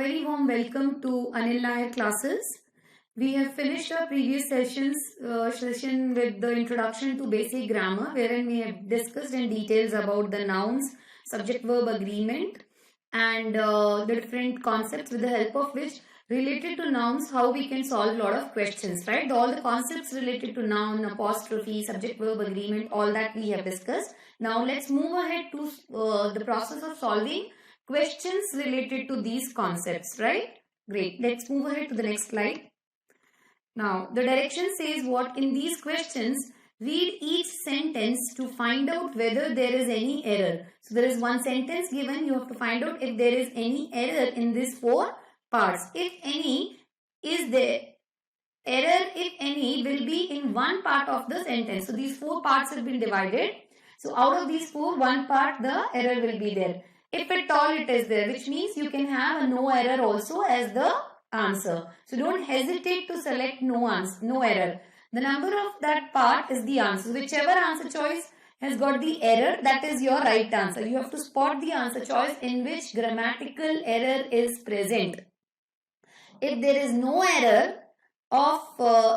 very warm welcome to Anil Nair classes. We have finished our previous session with the introduction to basic grammar, wherein we have discussed in details about the nouns, subject-verb agreement, and the different concepts with the help of which related to nouns, how we can solve a lot of questions, right? All the concepts related to noun, apostrophe, subject-verb agreement, all that we have discussed. Now let's move ahead to the process of solving questions related to these concepts, right? Great. Let's move ahead to the next slide. Now, the direction says what in these questions, read each sentence to find out whether there is any error. So, there is one sentence given. You have to find out if there is any error in these four parts. If any is there, error if any will be in one part of the sentence. So, these four parts have been divided. So, out of these four, one part the error will be there. If at all it is there, which means you can have a no error also as the answer. So don't hesitate to select no error. The number of that part is the answer. Whichever answer choice has got the error, that is your right answer. You have to spot the answer choice in which grammatical error is present. If there is no error of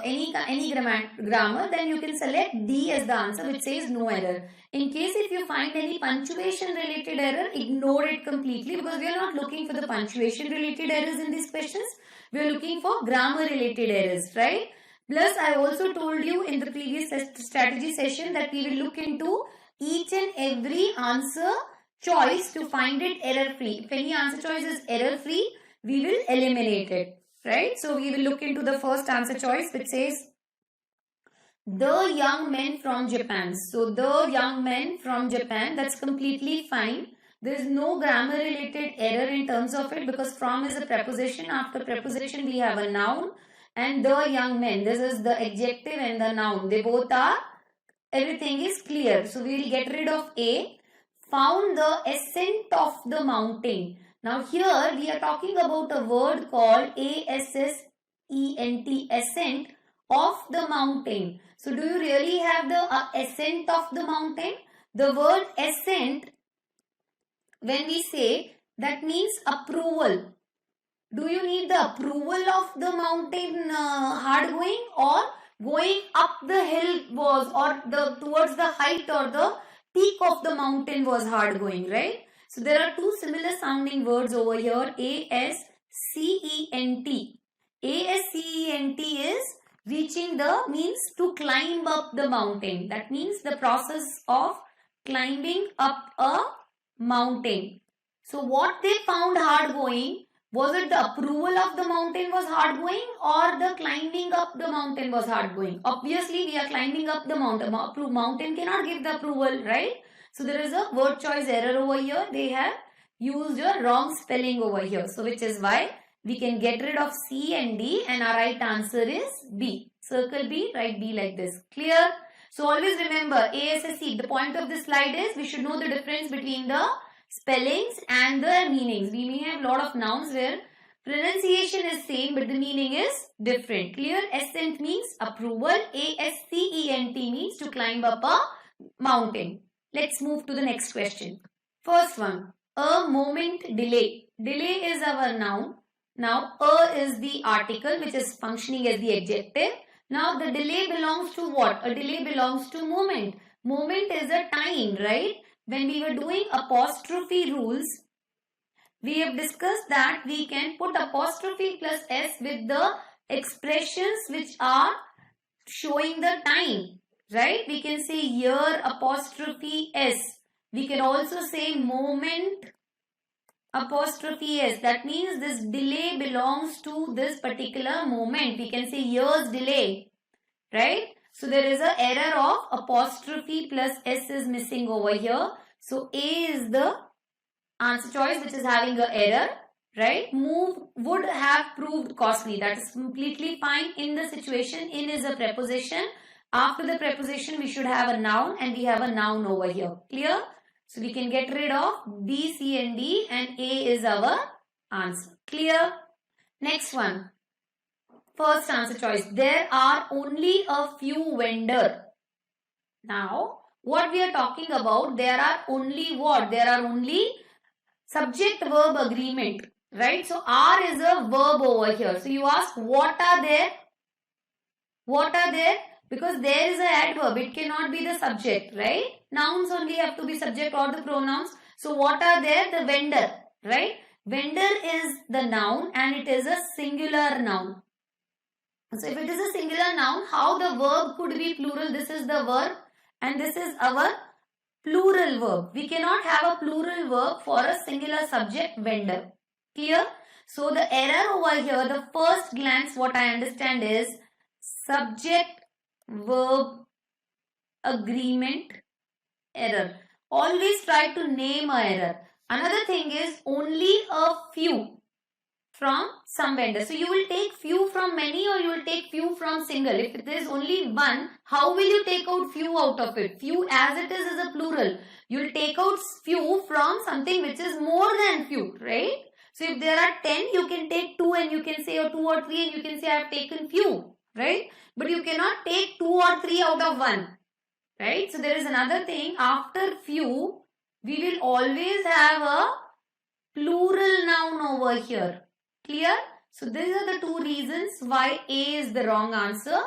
any grammar, then you can select D as the answer, which says no error. In case if you find any punctuation related error, ignore it completely, because we are not looking for the punctuation related errors in these questions. We are looking for grammar related errors, right? Plus, I also told you in the previous strategy session that we will look into each and every answer choice to find it error free. If any answer choice is error free, we will eliminate it. Right? So, we will look into the first answer choice, which says the young men from Japan. So, the young men from Japan, that's completely fine. There is no grammar related error in terms of it, because from is a preposition. After preposition, we have a noun, and the young men. This is the adjective and the noun. They both are, everything is clear. So, we will get rid of A. Found the ascent of the mountain. Now here we are talking about a word called ASSENT, ascent of the mountain. So do you really have the ascent of the mountain? The word ascent, when we say, that means approval. Do you need the approval of the mountain hard going, or going up the hill was, or the towards the height or the peak of the mountain was hard going, right? So there are two similar sounding words over here, ASCENT. ASCENT is reaching the, means to climb up the mountain. That means the process of climbing up a mountain. So what they found hard going, was it the approval of the mountain was hard going, or the climbing up the mountain was hard going? Obviously we are climbing up the mountain. Mountain cannot give the approval, right? So there is a word choice error over here. They have used a wrong spelling over here. So which is why we can get rid of C and D, and our right answer is B. Circle B, write B like this. Clear? So always remember ASSC. The point of this slide is we should know the difference between the spellings and the meanings. We may have a lot of nouns where pronunciation is same but the meaning is different. Clear? Ascent means approval. ASCENT means to climb up a mountain. Let's move to the next question. First one, a moment delay. Delay is our noun. Now, a is the article which is functioning as the adjective. Now, the delay belongs to what? A delay belongs to moment. Moment is a time, right? When we were doing apostrophe rules, we have discussed that we can put apostrophe plus S with the expressions which are showing the time. Right? We can say year apostrophe S. We can also say moment apostrophe S. That means this delay belongs to this particular moment. We can say year's delay. Right? So there is an error of apostrophe plus S is missing over here. So A is the answer choice which is having an error. Right? Move would have proved costly. That is completely fine in the situation. In is a preposition. After the preposition, we should have a noun, and we have a noun over here. Clear? So, we can get rid of B, C and D, and A is our answer. Clear? Next one. First answer choice. There are only a few vendors. Now, what we are talking about, there are only what? There are only subject-verb agreement. right? So are is a verb over here. So you ask what are there? What are there? Because there is an adverb. It cannot be the subject, right? Nouns only have to be subject or the pronouns. So what are there? The vendor, right? Vendor is the noun and it is a singular noun. So if it is a singular noun, how the verb could be plural? This is the verb and this is our plural verb. We cannot have a plural verb for a singular subject, vendor. Clear? So the error over here, the first glance what I understand is subject verb agreement error. Always try to name a error. Another thing is only a few from some vendor. So you will take few from many or you will take few from single. If there is only one, how will you take out few out of it? Few as it is a plural. You will take out few from something which is more than few, right? So if there are 10, you can take 2 and you can say or 2 or 3 and you can say I have taken few, right? But you cannot take 2 or 3 out of 1, right? So there is another thing. After few, we will always have a plural noun over here. Clear? So these are the two reasons why A is the wrong answer,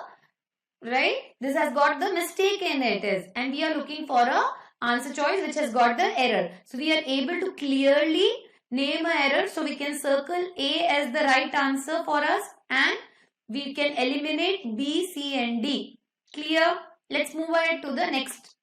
right? This has got the mistake in it and we are looking for a answer choice which has got the error. So we are able to clearly name a error. So we can circle A as the right answer for us and we can eliminate B, C and D. Clear? Let's move ahead to the next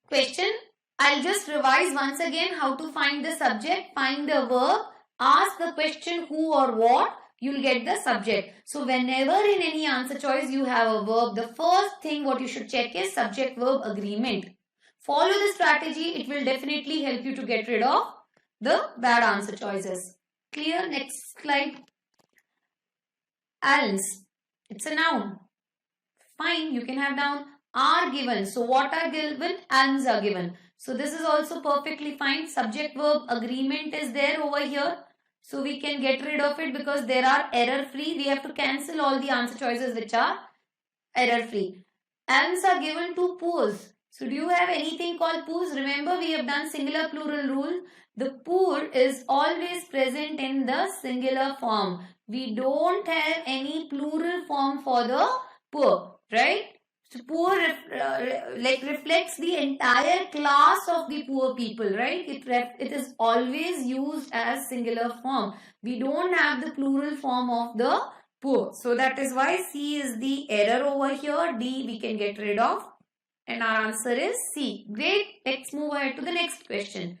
question. I'll just revise once again how to find the subject, find the verb, ask the question who or what, you'll get the subject. So whenever in any answer choice you have a verb, the first thing what you should check is subject verb agreement. Follow the strategy, it will definitely help you to get rid of the bad answer choices. Clear? Next slide. Alms. It's a noun. Fine, you can have noun. Are given. So what are given? Alms are given. So this is also perfectly fine. Subject verb agreement is there over here. So we can get rid of it because there are error free. We have to cancel all the answer choices which are error free. Alms are given to poors. So do you have anything called poors? Remember we have done singular plural rule. The poor is always present in the singular form. We don't have any plural form for the poor, right? So poor reflects the entire class of the poor people, right? It is always used as singular form. We don't have the plural form of the poor. So that is why C is the error over here. D we can get rid of. And our answer is C. Great. Let's move ahead to the next question.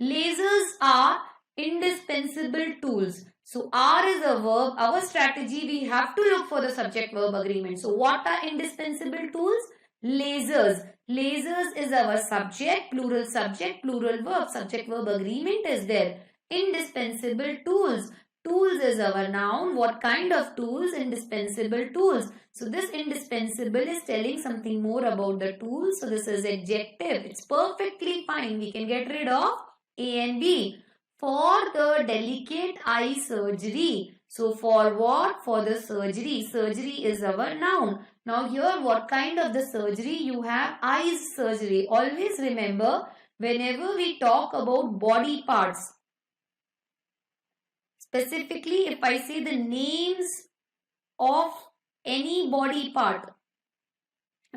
Lasers are indispensable tools. So R is a verb. Our strategy, we have to look for the subject verb agreement. So what are indispensable tools? Lasers. Lasers is our subject, plural verb. Subject verb agreement is there. Indispensable tools. Tools is our noun. What kind of tools? Indispensable tools. So this indispensable is telling something more about the tools. So this is adjective. It's perfectly fine. We can get rid of A and B. For the delicate eye surgery. So for what? For the surgery. Surgery is our noun. Now here what kind of the surgery? You have eyes surgery. Always remember whenever we talk about body parts. Specifically if I say the names of any body part.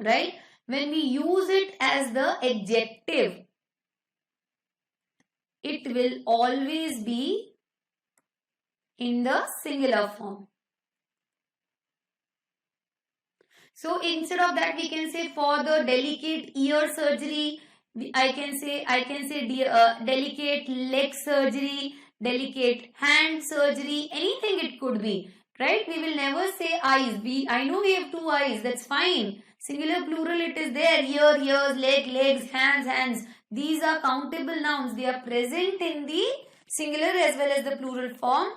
Right? When we use it as the adjective. It will always be in the singular form. So instead of that we can say for the delicate ear surgery, I can say delicate leg surgery, delicate hand surgery, anything it could be, right? We will never say eyes. I know we have two eyes, that's fine. Singular plural it is there, ear, ears, leg, legs, hands, hands. These are countable nouns. They are present in the singular as well as the plural form.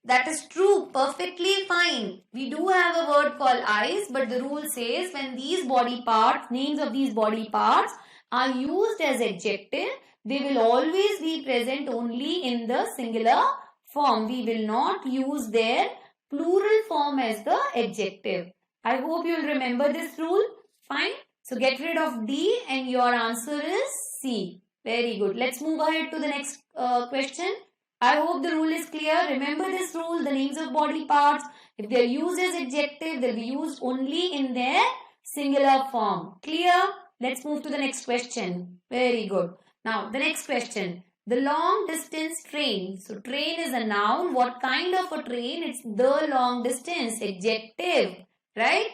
That is true. Perfectly fine. We do have a word called eyes, but the rule says when these body parts, names of these body parts are used as adjective, they will always be present only in the singular form. We will not use their plural form as the adjective. I hope you will remember this rule. Fine. So get rid of D and your answer is C. Very good. Let's move ahead to the next question. I hope the rule is clear. Remember this rule, the names of body parts, if they are used as adjective, they will be used only in their singular form. Clear? Let's move to the next question. Very good. Now, the next question. The long distance train. So, train is a noun. What kind of a train? It's the long distance. Adjective. Right?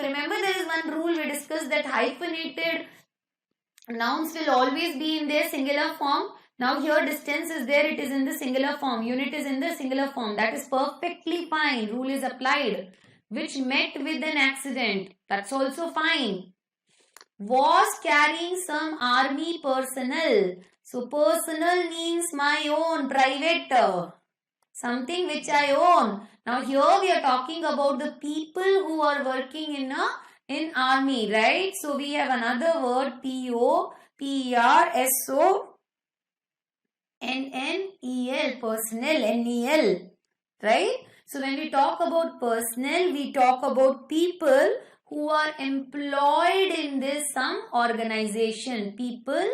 Remember there is one rule we discussed, that hyphenated nouns will always be in their singular form. Now here distance is there, it is in the singular form. Unit is in the singular form. That is perfectly fine. Rule is applied. Which met with an accident. That's also fine. Was carrying some army personnel. So personnel means my own, private. Something which I own. Now here we are talking about the people who are working in army, right? So we have another word, P-O-P-E-R-S-O-N-N-E-L, personnel, N-E-L, right? So when we talk about personnel, we talk about people who are employed in this some organization. People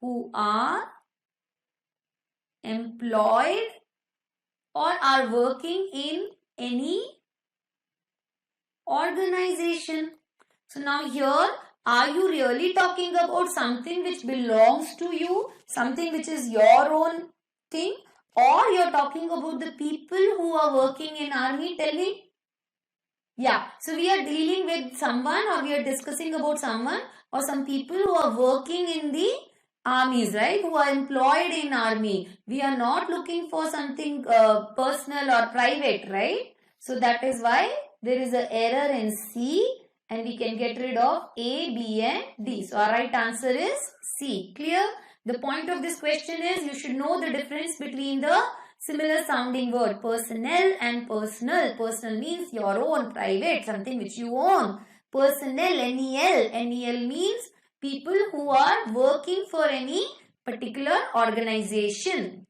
who are employed or are working in any organization. So now here, are you really talking about something which belongs to you, something which is your own thing, or you're talking about the people who are working in army? Tell me. Yeah, so we are dealing with someone, or we are discussing about someone or some people who are working in the armies, right? Who are employed in army. We are not looking for something personal or private, right? So that is why there is an error in C, and we can get rid of A, B and D. So our right answer is C. Clear? The point of this question is you should know the difference between the similar sounding word personnel and personal. Personal means your own, private, something which you own. Personnel, N-E-L. N-E-L means people who are working for any particular organization.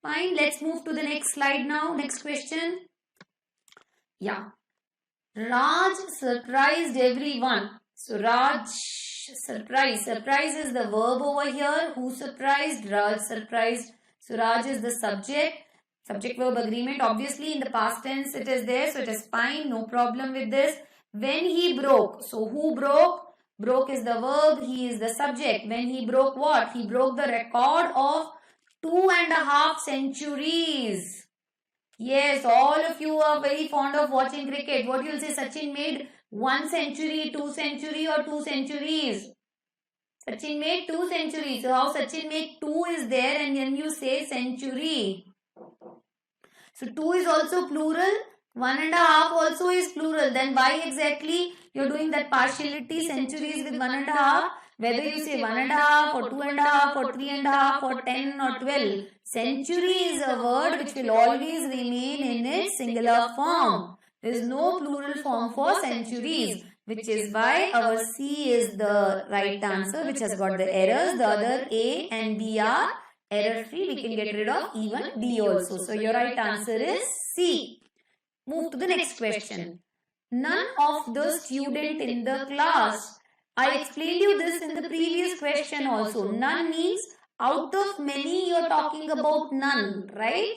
Fine, let's move to the next slide now. Next question. Yeah. Raj surprised everyone. So Raj surprised. Surprise is the verb over here. Who surprised? Raj surprised. So Raj is the subject. Subject verb agreement. Obviously in the past tense it is there. So it is fine. No problem with this. When he broke. So who broke? Broke is the verb. He is the subject. When he broke what? He broke the record of 2.5 centuries. Yes, all of you are very fond of watching cricket. What you will say? Sachin made 1 century, 2 century or 2 centuries? Sachin made 2 centuries. So how Sachin made 2 is there, and then you say century. So 2 is also plural. 1.5 also is plural. Then why exactly you are doing that partiality, centuries with 1.5? Whether you say 1.5 or 2.5 or 3.5 or 10 or 12. Century is a word which will always remain in its singular form. There is no plural form for centuries, which is why our C is the right answer, which has got the errors. The other A and B are error free. We can get rid of even D also. So your right answer is C. Move to the next question. None of the student in the class. I explained you this in the previous question also. None means out of many you are talking about none, right?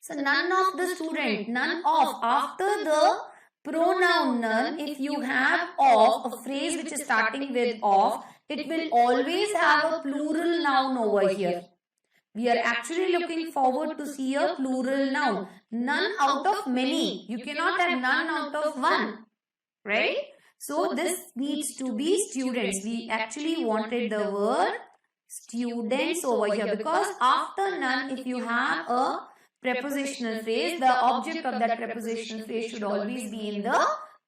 So none of the student, none of. After the pronoun none, if you have of, a phrase which is starting with of, it will always have a plural noun over here. We are actually looking forward to see a plural noun. None out of many. You cannot have none out of one, right? So this needs to be students. We actually wanted the word students over here, because after none, if you have a prepositional phrase, the object of that prepositional phrase should always be in the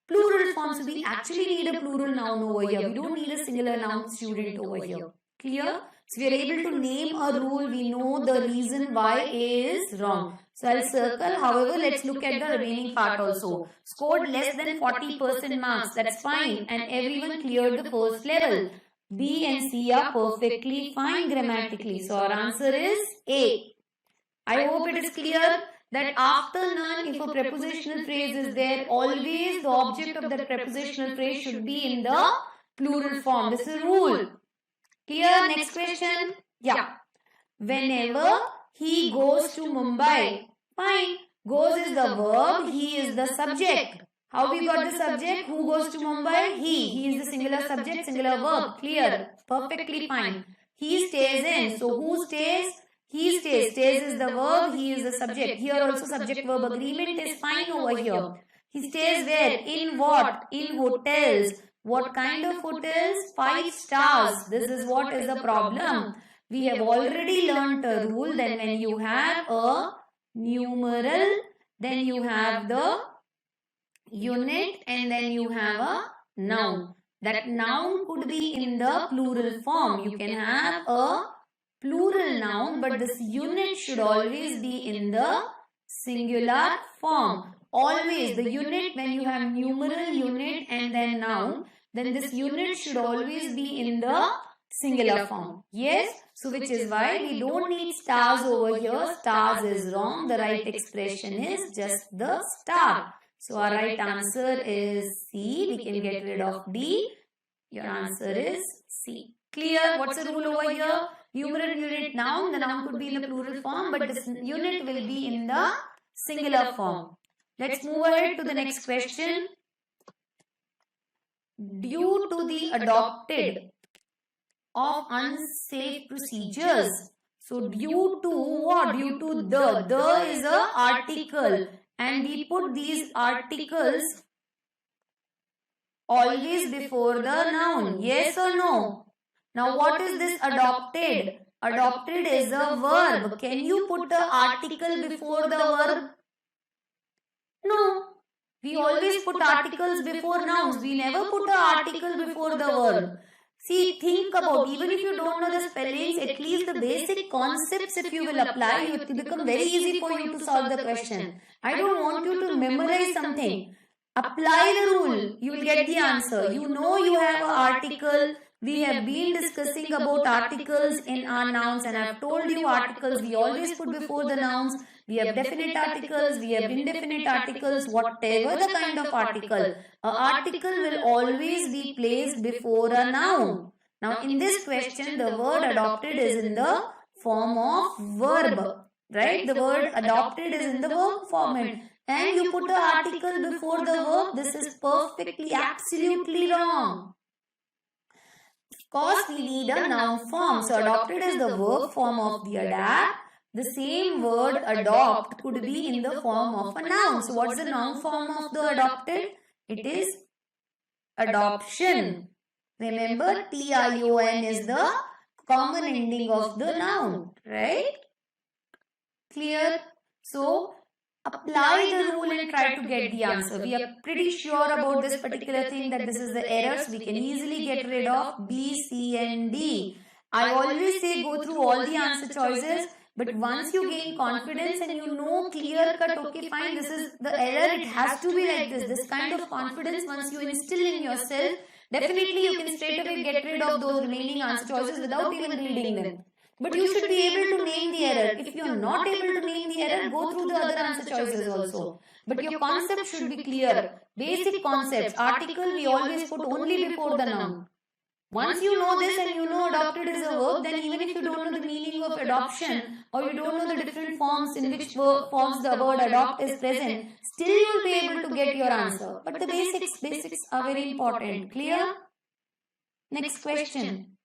plural form. So we actually need a plural noun over here. We don't need a singular noun student over here. Clear? So we are able to name a rule. We know the reason why A is wrong. So I'll circle. However, let's look at the remaining part also. Scored less than 40% marks. That's fine. And everyone cleared the first level. B and C are perfectly fine grammatically. So our answer is A. I hope it is clear that after none, if a prepositional phrase is there, always the object of that prepositional phrase should be in the plural form. This is a rule. Clear? Next question. Yeah. Whenever he goes to Mumbai. Fine. Goes is the verb, he is the subject. How we got the subject? Who goes to Mumbai? He. He is the singular subject, singular verb. Clear. Perfectly fine. He stays in. So who stays? He stays. Stays is the verb, he is the subject. Here also subject verb agreement is fine over here. He stays where? In what? In hotels. What kind of hotels? 5 stars. This is what is the problem. We have already learnt a rule that when you have a numeral, then you have the unit and then you have a noun. That noun could be in the plural form. You can have a plural noun, but this unit should always be in the singular form. Always the unit, when you have numeral, unit and then noun, then this unit should always be in the singular form. Yes? So which is why we don't need stars over here. Stars is wrong. The right expression is just the star. So our right answer is C. We can get rid of D. Your answer is C. Clear? What's the rule over here? Numeral, unit, noun. The noun could be in the plural form, but this unit will be in the singular form. Let's move ahead to the next question. Due to the adopted of unsafe procedures. So due to what? Due to the is a article, and we put these articles always before the noun. Yes or no? Now what is this adopted? Adopted is a verb. Can you put the article before the verb? No. We always put articles before nouns. We never put an article before the verb. See, think about, even if you don't know the spellings, at least the basic concepts if you will apply, it will become very easy for you to solve the question. I don't want you to memorize something. Apply the rule. You will get the answer. You know you have an article. We have been discussing about articles in our nouns, and I have told you articles we always put before the nouns. We have definite articles, we have indefinite articles, whatever the kind of article. An article will always be placed before a noun. Now in this question, the word adopted is in the form of verb. Right? The word adopted is in the verb format. And you put an article before the verb. This is perfectly, absolutely wrong. Of course, we need a noun form. So adopted is the verb form of the adapt. The same word adopt could be in the form of a noun. So what's the noun form of the adopted? It is adoption. Remember, T-I-O-N is the common ending of the noun. Right? Clear? So apply the rule and try to get the answer. We are pretty sure about this particular thing, that this is the errors. We can easily get rid of B, C and D. I always say go through all the answer choices. But once you gain confidence and you know clear cut, okay fine, this is the error, it has to be like this. This kind of confidence, once you instill in yourself, definitely you can straight away get rid of those remaining answer choices without even reading them. But you should be able to name the error. If you are not able to name the error, go through the other answer choices also. But your concept should be clear. Basic concepts. Article we always put only before the noun. Once you know this and you know adopted is a verb, then even if you don't know the meaning of adoption or you don't know the different forms in which forms the word adopt is present, still you will be able to get your answer. But the basics are very important. Clear? Next question.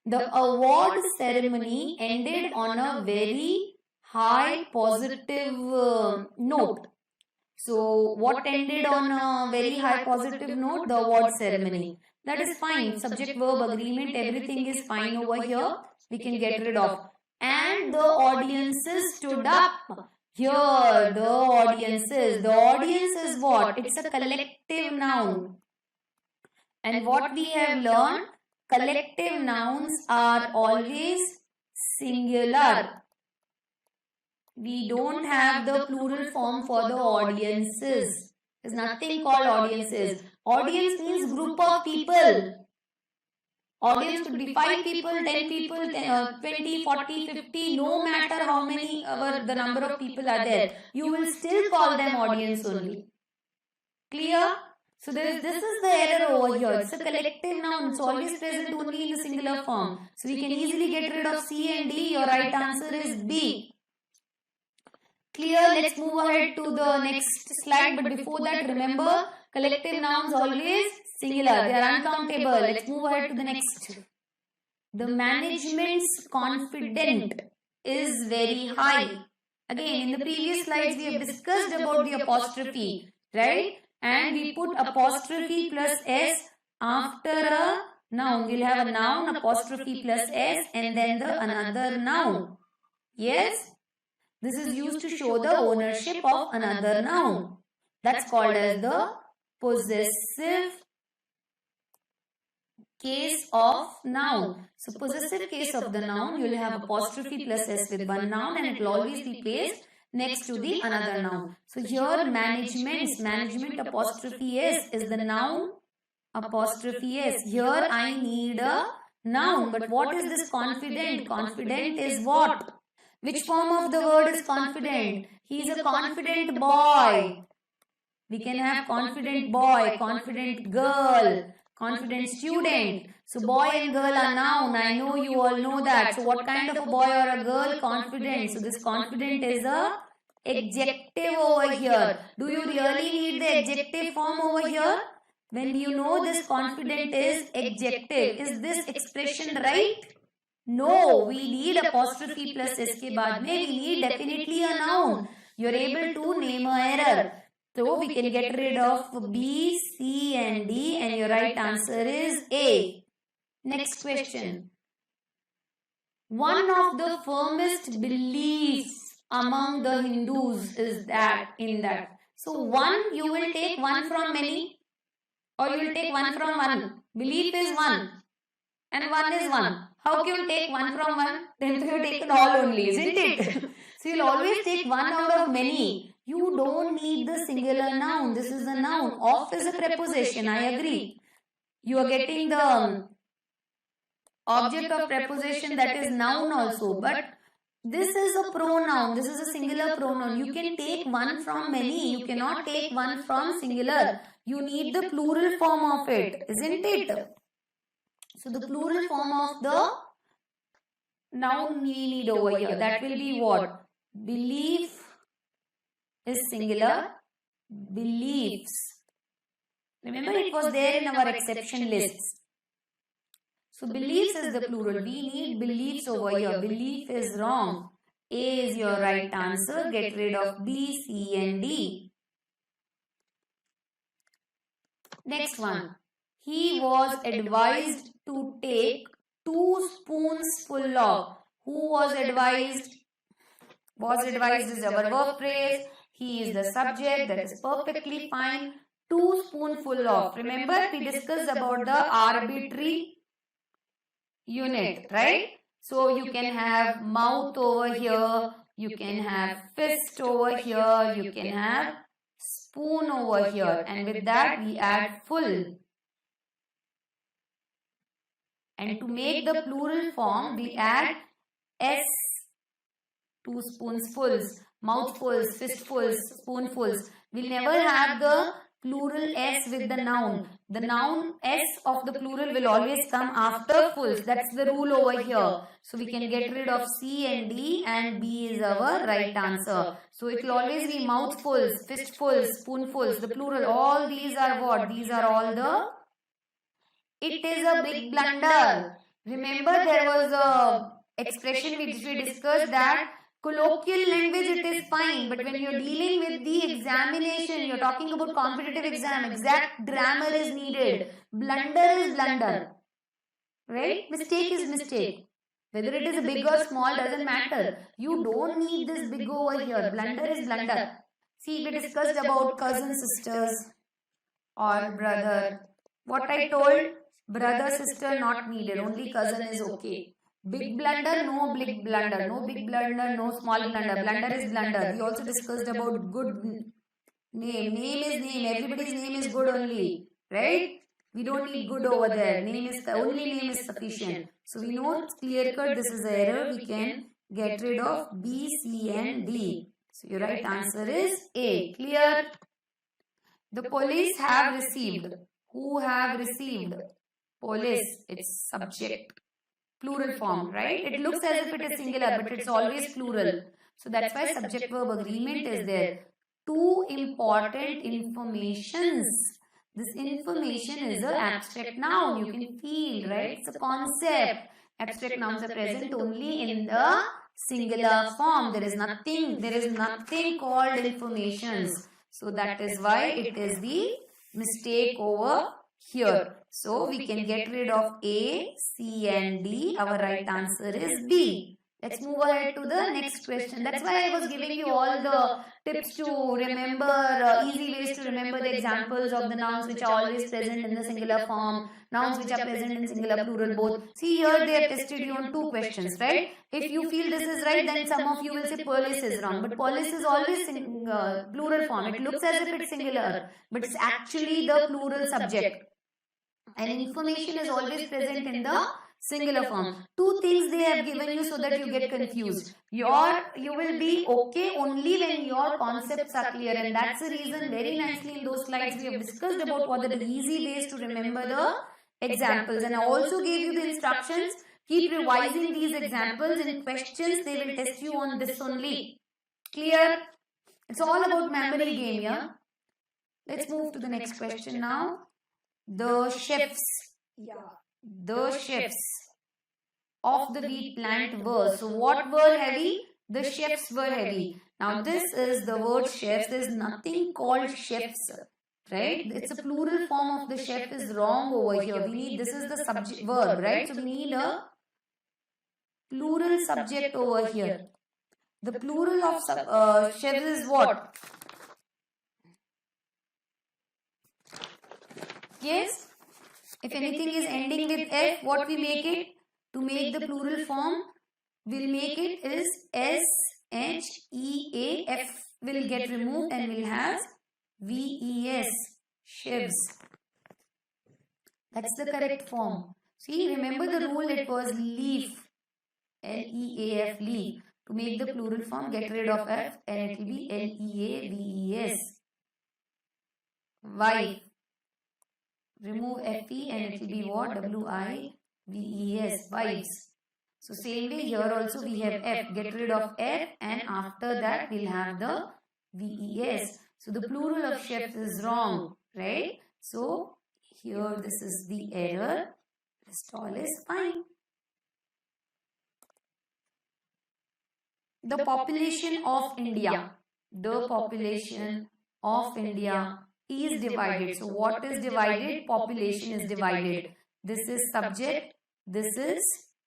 The award ceremony ended on a very high positive note. So what ended on a very high positive note? The award ceremony. That is fine. Subject, verb, agreement, everything is fine over here. We can get rid of. And the audiences stood up. Here, the audiences. The audience is what? It's a collective noun. And what we have learned, collective nouns are always singular. We don't have the plural form for the audiences. There's nothing called audiences. Audience means group of people. Audience could be 5 people, 10 people, 20, 40, 50, no matter how many the number of people are there. You will still call them audience only. Clear? So this is the error over here. It's a collective noun. It's always present only in the singular form. So we can easily get rid of C and D. Your right answer is B. Clear? Let's move ahead to the next slide. But before that, remember, collective nouns always singular. They are uncountable. Let's move ahead to the next. The management's confidence is very high. Again, in the previous slides, we have discussed about the apostrophe, right? And we put apostrophe plus S after a noun. We'll have a noun, apostrophe plus S, and then the another noun. Yes? This is used to show the ownership of another noun. That's called as the possessive case of noun. So possessive case of the noun, you will have apostrophe plus S with one noun and it will always be placed next to the another noun. So here management apostrophe S is the noun apostrophe S. Here I need a noun. But what is this confident? Confident is what? Which form of the word is confident? He is a confident boy. We can have confident boy, confident girl, confident student. So boy and girl are noun. I know you all know that. So what kind of a boy or a girl? Confident. So this confident is a adjective over here. Do you really need the adjective form over here? When you know this confident is adjective, is this expression right? No, we need apostrophe plus S ke baad mein. We need definitely a noun. You are able to name a error. So we can get rid of B, C and D and your right answer is A. Next question. One of the firmest beliefs among the Hindus is that So one, you will take one from many or you will take one from one. Belief is one and one is one. How can you take one from one? Then you have taken all only, isn't it? So you'll always take one out of many. You don't need the singular noun. This is a noun. Of is a preposition. I agree. You are getting the object of preposition, that is noun also. But this is a pronoun. This is a singular pronoun. You can take one from many. You cannot take one from singular. You need the plural form of it, isn't it? So the plural form of the noun we need over here. That will be what? Belief is singular. Beliefs. Remember, it was there in our exception lists. So beliefs is the plural. We need beliefs over here. Belief is wrong. A is your right answer. Get rid of B, C and D. Next one. He was advised to take 2 spoonsful of. Who was advised? Was advised is our verb phrase. He is the subject. That is perfectly fine. 2 spoonful of. Remember, we discussed about the arbitrary unit, right? So you can have mouth over here. You can have fist over here. You can have spoon over here. And with that, we add full. And to make the plural form, we add S. 2 spoonsfuls, mouthfuls, fistfuls, spoonfuls. We'll never have the plural S with the noun. The noun S of the plural will always come after fulls. That's the rule over here. So we can get rid of C and D and B is our right answer. So it will always be mouthfuls, fistfuls, spoonfuls. The plural, all these are what? These are all the... It is a big blunder. Remember, there was a expression which we discussed that colloquial language it is fine, but when you're dealing with the examination, you're talking about competitive exam, exact grammar is needed. Blunder is blunder. Right? Mistake is mistake. Whether it is big or small doesn't matter. You don't need this big over here. Blunder is blunder. See, we discussed about cousin sisters or brother. What I told, brother, sister not needed. Only cousin is okay. Big blunder, no big blunder. No big blunder, no small blunder. Blunder is blunder. We also discussed about good name. Name is name. Everybody's name is good only. Right? We don't need good over there. Name is only name is sufficient. So we know it's clear cut. This is the error. We can get rid of B, C and D. So your right answer is A. Clear? The police have received. Who have received? Police. It's subject. Plural form, right? It looks as if it is singular, but it's always plural. So that's why subject verb agreement is there. Two important informations. This information is an abstract noun. You can feel, right? It's a concept. Abstract nouns are present only in the singular form. There is nothing called informations. So that is why it is the mistake over here. So we can get rid of A, C and D. Our right answer is B. Let's move ahead to the next question. That's why I was giving you all the tips to remember, easy ways to remember the examples of the nouns which are always present in the singular form, nouns which are present in singular, plural, both. See here they have tested you on two questions, right? If you feel this is right, then some of you will say police is wrong. But police is always plural form. It looks as if it's singular, but it's actually the plural subject. And information is always present in the singular form. Two things they have given you so that you get confused. You will be okay only when your concepts are clear, and that's the reason very nicely in those slides we have discussed about what are the easy ways to remember the examples, and I also gave you the instructions. Keep revising these examples. In questions they will test you on this only. Clear? It's all about memory game, yeah? Let's move to the next question now. The chefs. The chefs of the wheat plant were. So what were heavy? The chefs were heavy. Now this is the word chefs. There is nothing called chefs, right? It's a plural form of the chef is wrong over here. We need, this is the subject verb, right? So we need a plural subject over here. The plural of chefs is what? Yes? If anything is ending with F, what we make it? To make the plural form, we'll make it is S-H-E-A-F will get removed and we'll have V-E-S, chefs. That's the correct form. See, remember the rule, it was leaf, L-E-A-F, leaf. To make the plural form, get rid of F and it will be L-E-A-V-E-S. Wife. Remove F-E and it will be what? W-I-V-E-S, wives. So same way here also we have F. Get rid of F and after that we'll have the V-E-S. So the plural of chefs is wrong, right? So here this is the error. Rest all is fine. The population of India. The population of India is divided. So what is divided? Population is divided. This is subject. This is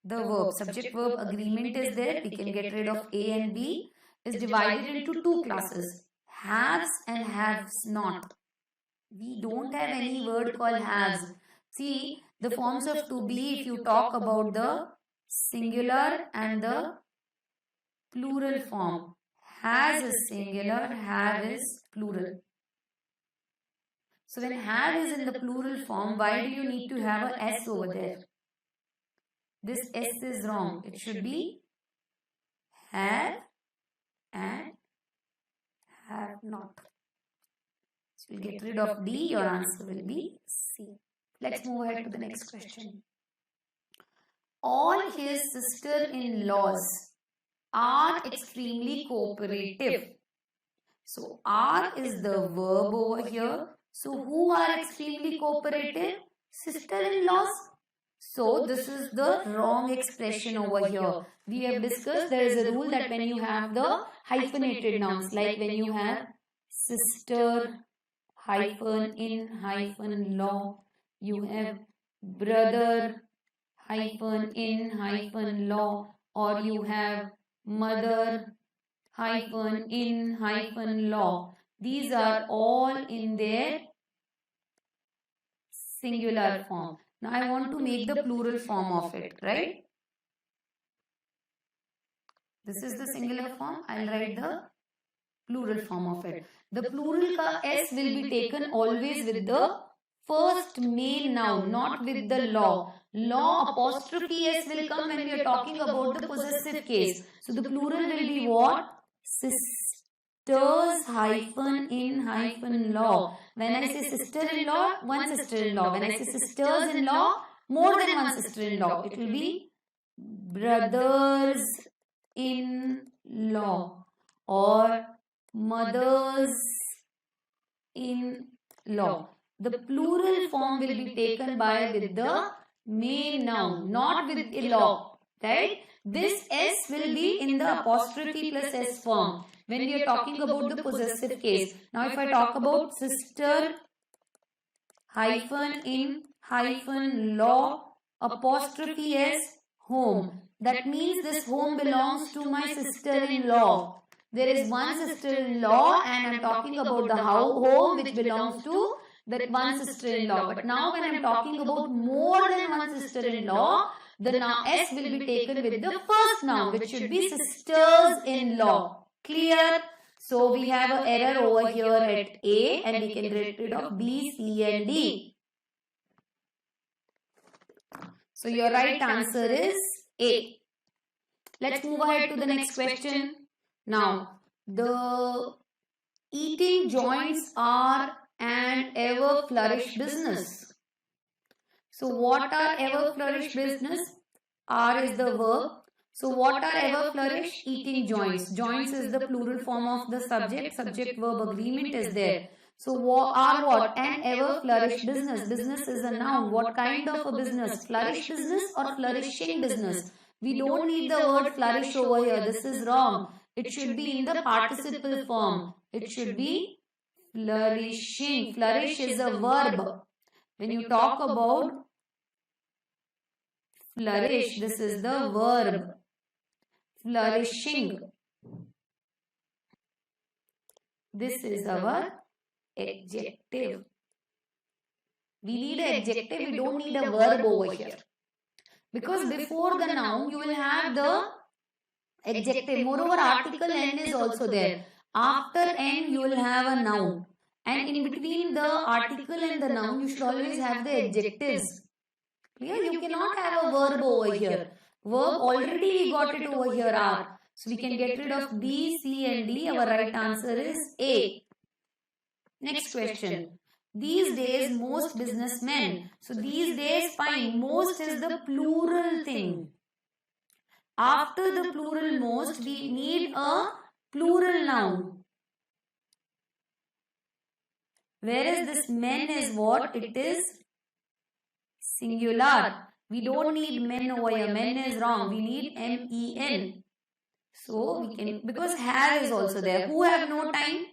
the verb. Subject verb agreement is there. We can get rid of A and B. Is divided into two classes. Haves and haves not. We don't have any word called haves. See the forms of to be if you talk about the singular and the plural form. Has is singular, have is plural. So when have is in the plural form, why do you need to have a S over there? This S is wrong. It should be have and have not. So we'll get rid of D. Your answer will be C. Let's move ahead to the next question. All his sister-in-laws are extremely cooperative. So are is the verb over here. So who are extremely cooperative? Sister-in-laws. So this is the wrong expression over here. We have discussed there is a rule that when you have the hyphenated nouns, like when you have sister hyphen in hyphen law, you have brother hyphen in hyphen law, or you have mother hyphen in hyphen law. These are all in their singular form. Now I want to make the plural form of it, right? This is the singular form. I'll write the plural form of it. The plural ka S will be taken always with the first male noun, not with the law. Law apostrophe S will come when we are talking about the possessive case. So the plural will be what? Sis. sisters hyphen in hyphen law. When I say sister-in-law, one sister-in-law. When I say sisters-in-law, more than one sister-in-law. It will be brothers-in-law or mothers-in-law. The plural form will be taken by with the main noun, not with in-law, right? This S will be in the apostrophe plus S form when we are talking about the possessive case. Now if I talk about sister hyphen in hyphen law apostrophe S home, that means this home belongs to my sister-in-law. There is one sister-in-law and I am talking about the home which belongs to that one sister-in-law. But now when I am talking about more than one sister-in-law, the S will be taken with the first noun, which should be sisters-in-law. Clear? So we have an error over here at A and we can get rid of B, C and D. So your right answer is A. Let's move ahead to the next question. Now, the eating joints are an ever flourish business. So what are ever flourish business? R is the verb. So what are ever flourish? Eating joints. Joints is the plural form of the subject. Subject verb agreement is there. So are what? An ever flourish business. Business is a noun. What kind of a business? Flourish business or flourishing business? We don't need the word flourish over here. This is wrong. It should be in the participle form. It should be flourishing. Flourish is a verb. When you talk about flourish, this is the verb. Flourishing. This is our adjective. We need an adjective. We don't need a verb over here. Because before the noun, you will have the adjective. Moreover, article N is also there. After N, you will have a noun. And in between the article and the noun, you should always have the adjectives. Clear? You cannot have a verb over here. Verb already we got it over here are. So we can get rid of B, C and D. Our right answer is A. Next question. These days most businessmen. So these days fine. Most is the plural thing. After the plural most we need a plural noun. Whereas this men is what? It is singular. We don't need men over here. Men is wrong. We need M-E-N. So we can, because have is also there. Who have no time?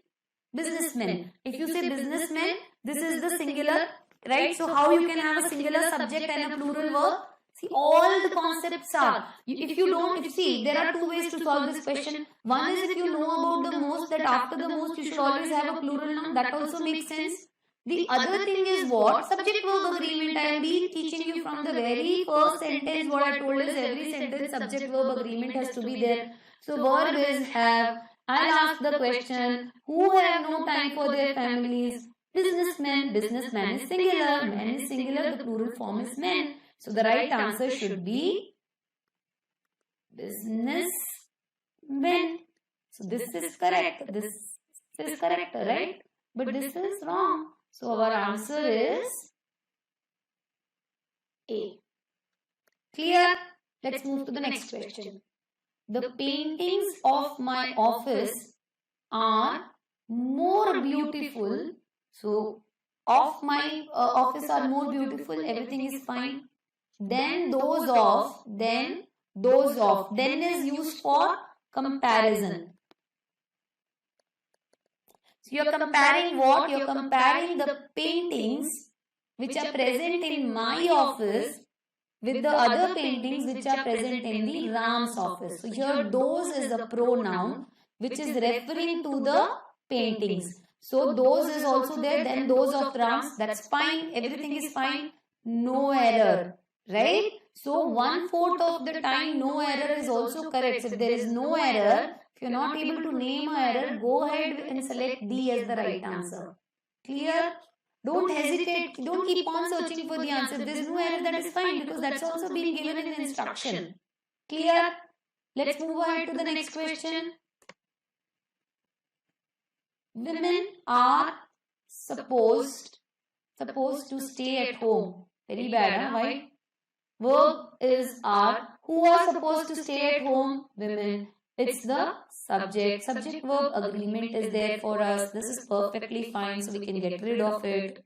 Businessmen. If you say businessmen, this is the singular, right? So how you can have a singular subject and a plural verb? See, all the concepts are. If you don't, see, there are two ways to solve this question. One is if you know about the most, that after the most you should always have a plural noun. That also makes sense. The other thing is what? Subject verb agreement. I am being teaching you from the very first sentence. What I told is every sentence subject verb agreement has to be there. So verb is have. I'll ask the question. Who have no time for their families? Businessmen. Businessman is singular. Men is singular. The plural form is men. So the right answer should be businessmen. So this is correct. This is correct, right? But this is wrong. So our answer is A. Clear? Let's move to the next question. The paintings of my office are more beautiful. So of my office are more beautiful. Everything is fine. Then those of. Then is used for comparison. So you are comparing what? You are comparing the paintings which are present in my office with the other paintings which are present in the Ram's office. So here those is a pronoun which is referring to the paintings. So those is also there, then those of Ram's. That's fine. Everything is fine. No error. Right? So 1/4 of the time no error is also correct. So if there is no error, if you are not able to name an error, go ahead and select D as the right answer. Clear? Don't hesitate. Don't keep on searching for the answer. If there is no error, that is fine because that's also being given in the instruction. Clear? Let's move ahead to the next question. Women are supposed to stay at home. Very bad, huh? Why? Verb is are. Who are supposed to stay at home? Women. It's the subject. Subject verb agreement is there for us. This is perfectly fine, so we can get rid of it.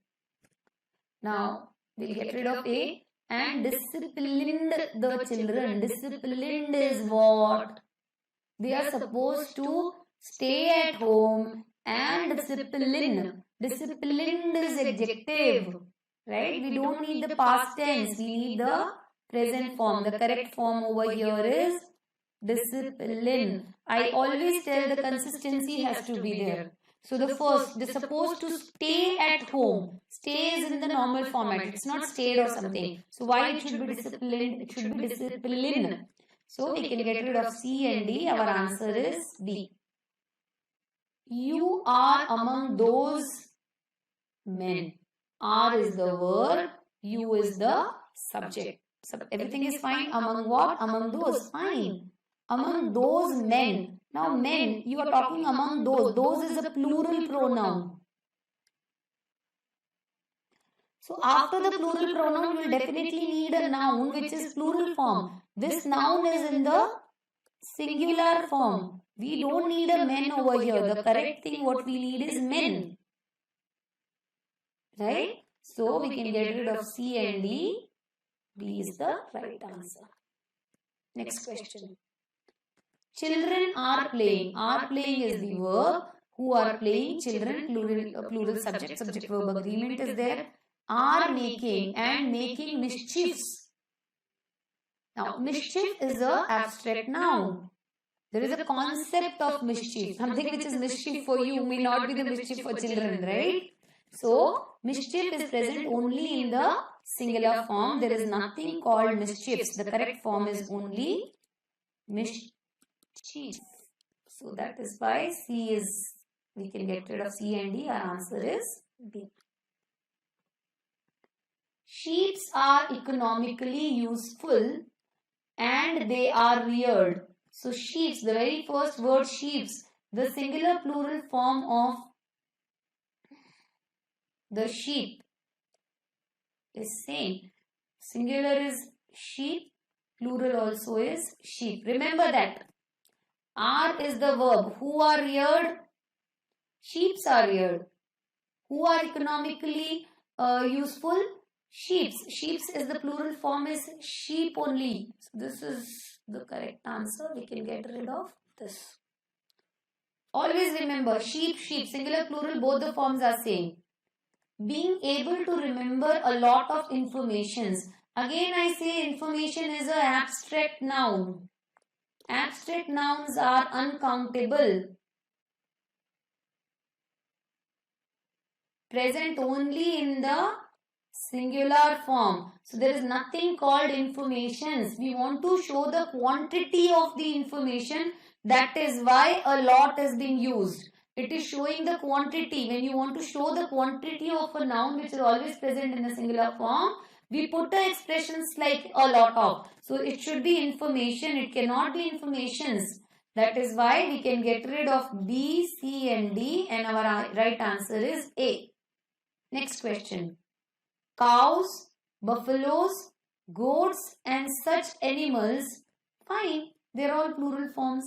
Now, we'll get rid of A. And disciplined the children. Disciplined is what? They are supposed to stay at home and discipline. Disciplined is adjective. Right? We don't need the past tense. We need the present form. The correct form over here is discipline. I always tell the consistency has to be there. So the first, they're supposed to stay at home. Stay is in the normal format. It's not stayed or something. So why it should be disciplined? It should be discipline. So we can get rid of C and D. Our answer is D. You are among those men. Are is the verb. You is the subject. So everything is fine. Among what? Among those. Fine. Among those men. Now men, you are talking among those. Those is a plural pronoun. So after the plural pronoun, you will definitely need a noun which is plural form. This noun is in the singular form. We don't need a men over here. The correct thing what we need is men. Right? So we can get rid of C and D. B is the right answer. Next question. Children are playing. Are playing is the verb. Who are playing? Children, plural subject. Subject verb agreement is there. Are making and making mischiefs. Now, mischief is an abstract noun. There is a concept of mischief. Something which is mischief for you may not be the mischief for children, right? So, mischief is present only in the singular form. There is nothing called mischiefs. The correct form is only mischief. So, that is why C is, we can get rid of C and D. Our answer is B. Sheep are economically useful and they are reared. So, sheep, the very first word sheep, the singular plural form of the sheep is same. Singular is sheep, plural also is sheep. Remember that. Are is the verb. Who are reared? Sheep are reared. Who are economically useful? Sheep. Sheep is the plural form is sheep only. So this is the correct answer. We can get rid of this. Always remember sheep, singular, plural, both the forms are same. Being able to remember a lot of informations. Again I say information is an abstract noun. Abstract nouns are uncountable. Present only in the singular form. So there is nothing called informations. We want to show the quantity of the information. That is why a lot is being used. It is showing the quantity. When you want to show the quantity of a noun which is always present in the singular form, we put the expressions like a lot of. So it should be information. It cannot be informations. That is why we can get rid of B, C and D and our right answer is A. Next question. Cows, buffaloes, goats and such animals, fine, they are all plural forms.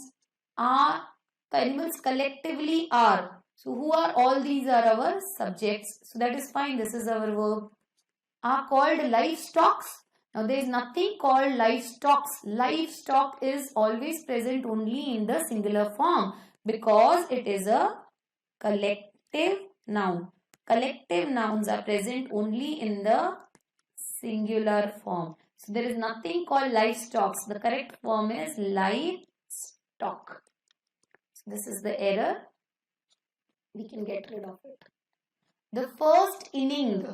Are, animals collectively are. So who are all these are our subjects. So that is fine, this is our verb. Are called livestock. Now there is nothing called livestock. Livestock is always present only in the singular form because it is a collective noun. Collective nouns are present only in the singular form. So there is nothing called livestock. The correct form is livestock. So this is the error. We can get rid of it. The first inning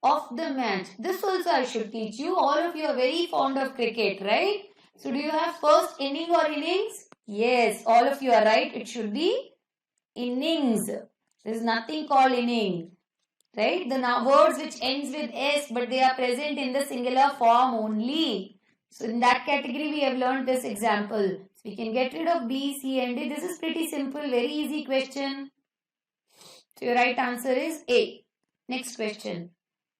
of the match. This also I should teach you. All of you are very fond of cricket, right? So do you have first inning or innings? Yes, all of you are right. It should be innings. There is nothing called inning. Right? The words which ends with S but they are present in the singular form only. So in that category we have learned this example. So we can get rid of B, C and D. This is pretty simple. Very easy question. So your right answer is A. Next question.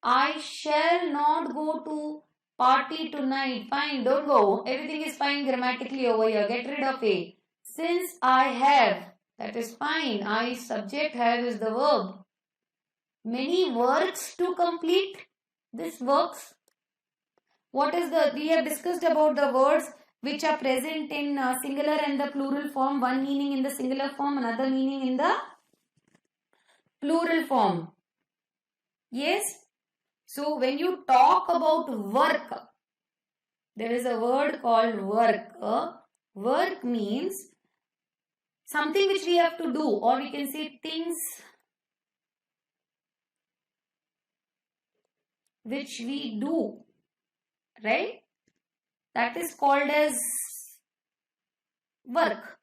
I shall not go to party tonight. Fine, don't go. Everything is fine grammatically over here. Get rid of A. Since I have, that is fine. I subject, have is the verb. Many works to complete. This works. What is the, we have discussed about the words which are present in singular and the plural form. One meaning in the singular form, another meaning in the plural form. Yes. So when you talk about work, there is a word called work. Work means something which we have to do, or we can say things which we do, right? That is called as work.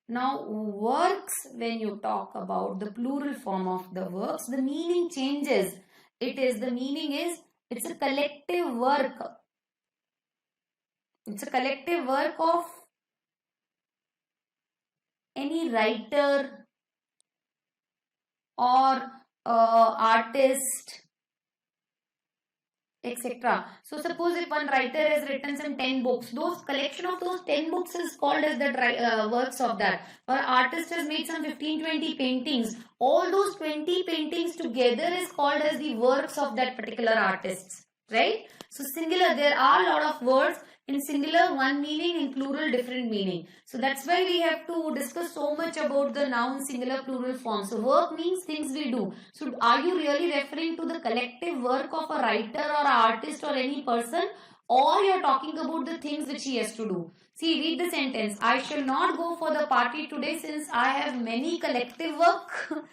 Now works, when you talk about the plural form of the works, the meaning changes. The meaning is, it's a collective work. It's a collective work of any writer or artist, etc. So suppose if one writer has written some 10 books, those collection of those 10 books is called as the works of that. Or artist has made some 15-20 paintings. All those 20 paintings together is called as the works of that particular artist. Right? So singular, there are a lot of words. In singular, one meaning, in plural, different meaning. So that's why we have to discuss so much about the noun, singular, plural form. So work means things we do. So are you really referring to the collective work of a writer or an artist or any person? Or you're talking about the things which he has to do? See, read the sentence. I shall not go for the party today since I have many collective work.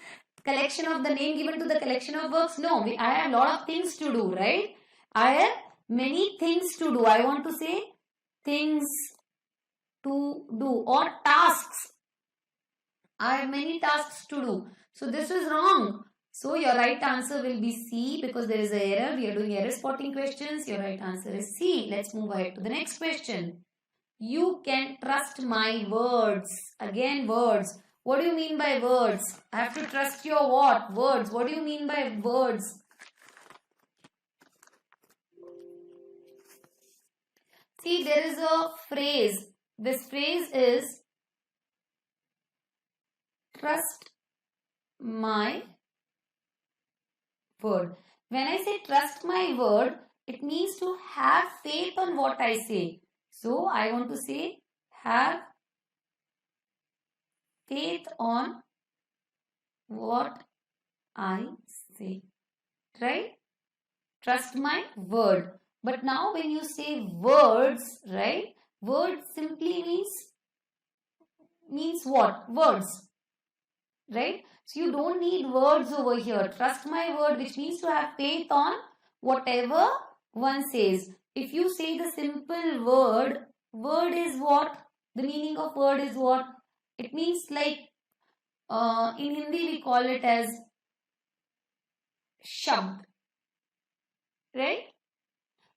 Collection of the name given to the collection of works. No, I have a lot of things to do, right? I have many things to do. I want to say things to do or tasks. I have many tasks to do. So this is wrong. So your right answer will be C, because there is an error. We are doing error spotting questions. Your right answer is C. Let's move ahead to the next question. You can trust my words. Again, words. What do you mean by words? I have to trust your what? Words. What do you mean by words? See, there is a phrase. This phrase is trust my word. When I say trust my word, it means to have faith on what I say. So, I want to say have faith on what I say. Right? Trust my word. But now when you say words, right? Words simply means what? Words. Right? So you don't need words over here. Trust my word, which means to have faith on whatever one says. If you say the simple word, word is what? The meaning of word is what? It means like, in Hindi we call it as shabd. Right?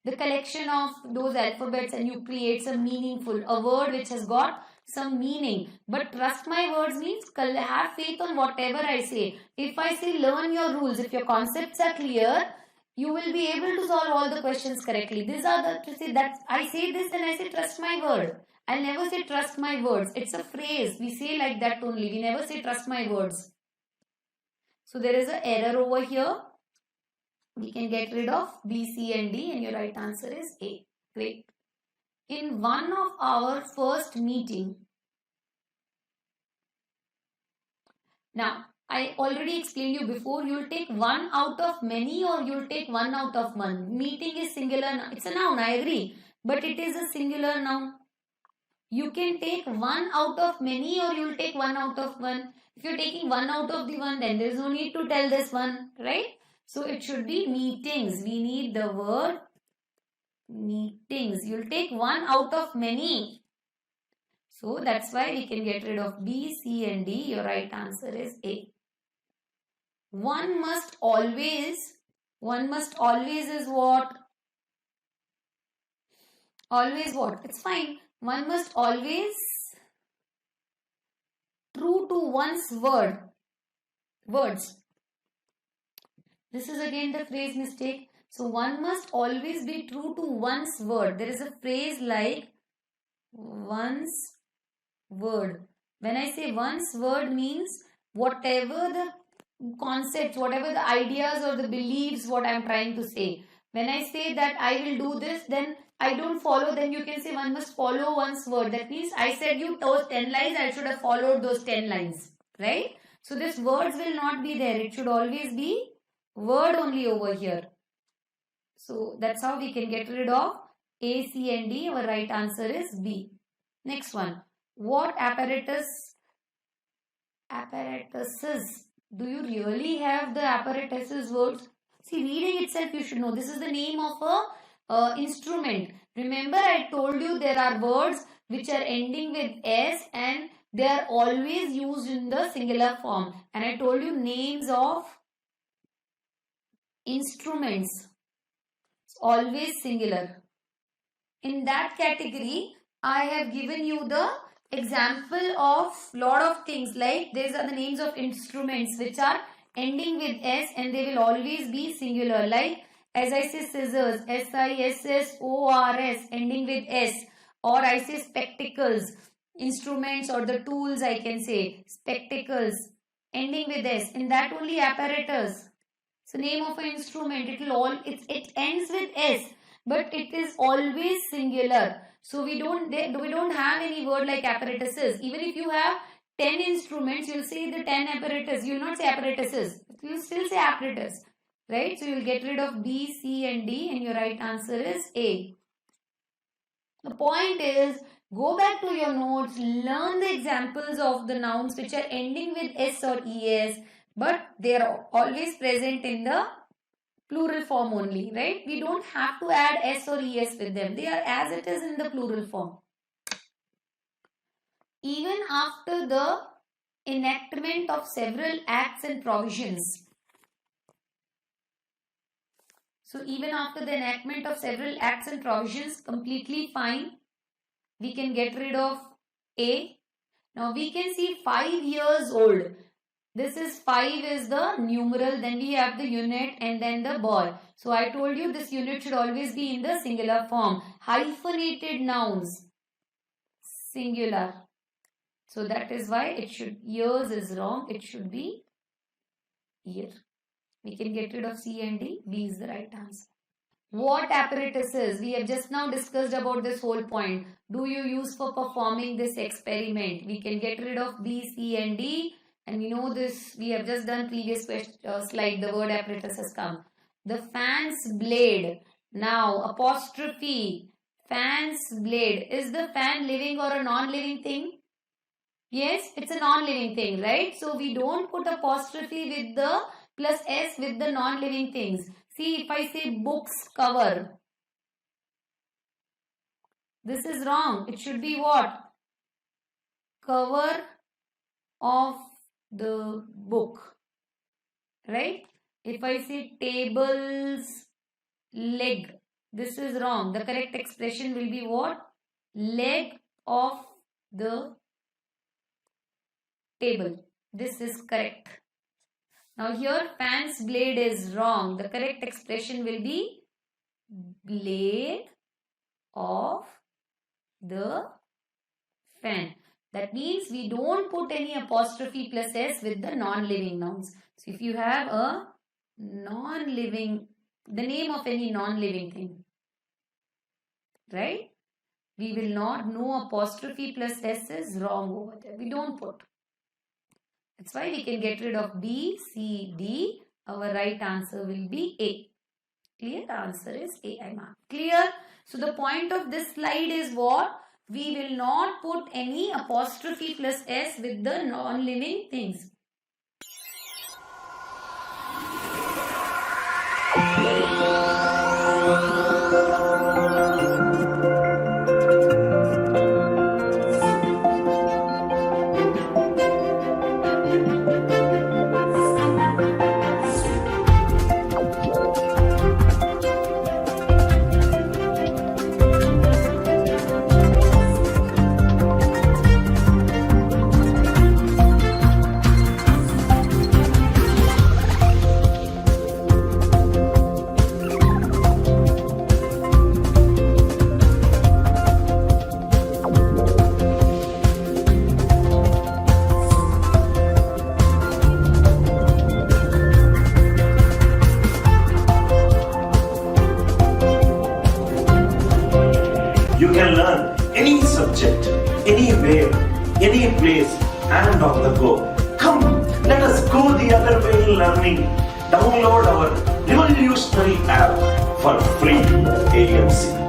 The collection of those alphabets, and you create some meaningful, a word which has got some meaning. But trust my words means have faith on whatever I say. If I say learn your rules, if your concepts are clear, you will be able to solve all the questions correctly. These are the, to say that I say this and I say trust my word. I'll never say trust my words. It's a phrase. We say like that only. We never say trust my words. So there is an error over here. We can get rid of B, C and D, and your right answer is A. Great. In one of our first meeting, now I already explained you before, you'll take one out of many or you'll take one out of one. Meeting is singular, it's a noun, I agree, but it is a singular noun. You can take one out of many or you'll take one out of one. If you're taking one out of the one, then there is no need to tell this one, right? So it should be meetings. We need the word meetings. You'll take one out of many. So that's why we can get rid of B, C and D. Your right answer is A. One must always is what? Always what? It's fine. One must always true to one's words. This is again the phrase mistake. So one must always be true to one's word. There is a phrase like one's word. When I say one's word means whatever the concepts, whatever the ideas or the beliefs, what I am trying to say. When I say that I will do this, then I don't follow, then you can say one must follow one's word. That means I said you those 10 lines, I should have followed those 10 lines. Right? So this words will not be there. It should always be word only over here. So that's how we can get rid of A, C and D. Our right answer is B. Next one. What apparatuses do you really have the apparatuses words? See, reading itself you should know. This is the name of a instrument. Remember I told you there are words which are ending with S and they are always used in the singular form. And I told you names of instruments. It's always singular. In that category, I have given you the example of lot of things like these are the names of instruments which are ending with S and they will always be singular, like as I say scissors, SISSORS ending with S, or I say spectacles, instruments or the tools I can say, spectacles ending with S. In that only apparatus. So name of an instrument, it ends with S but it is always singular. So we don't have any word like apparatuses. Even if you have 10 instruments, you'll say the 10 apparatus. You will not say apparatuses. You'll still say apparatus. Right? So you'll get rid of B, C and D and your right answer is A. The point is, go back to your notes, learn the examples of the nouns which are ending with S or ES, but they are always present in the plural form only, right? We don't have to add S or ES with them. They are as it is in the plural form. Even after the enactment of several acts and provisions. So even after the enactment of several acts and provisions, completely fine. We can get rid of A. Now we can see 5 years old. This is 5 is the numeral, then we have the unit and then the boy. So I told you this unit should always be in the singular form. Hyphenated nouns, singular. So that is why it should, years is wrong, it should be year. We can get rid of C and D, B is the right answer. What apparatuses? We have just now discussed about this whole point. Do you use for performing this experiment? We can get rid of B, C and D. And we know this, we have just done previous slide, the word apparatus has come. The fan's blade. Now, apostrophe, fan's blade. Is the fan living or a non-living thing? Yes, it's a non-living thing, right? So, we don't put apostrophe with the plus S with the non-living things. See, if I say books cover, this is wrong. It should be what? Cover of the book, right? If I say table's leg, this is wrong. The correct expression will be what? Leg of the table. This is correct. Now here fan's blade is wrong. The correct expression will be blade of the fan. That means we don't put any apostrophe plus S with the non-living nouns. So if you have a non-living, the name of any non-living thing, right? We will not, no apostrophe plus S is wrong over there. We don't put. That's why we can get rid of B, C, D. Our right answer will be A. Clear? The answer is A. I mark. Clear? So the point of this slide is what? We will not put any apostrophe plus S with the non-living things. place and on the go. Come, let us go the other way learning. Download our revolutionary app for free. ANC.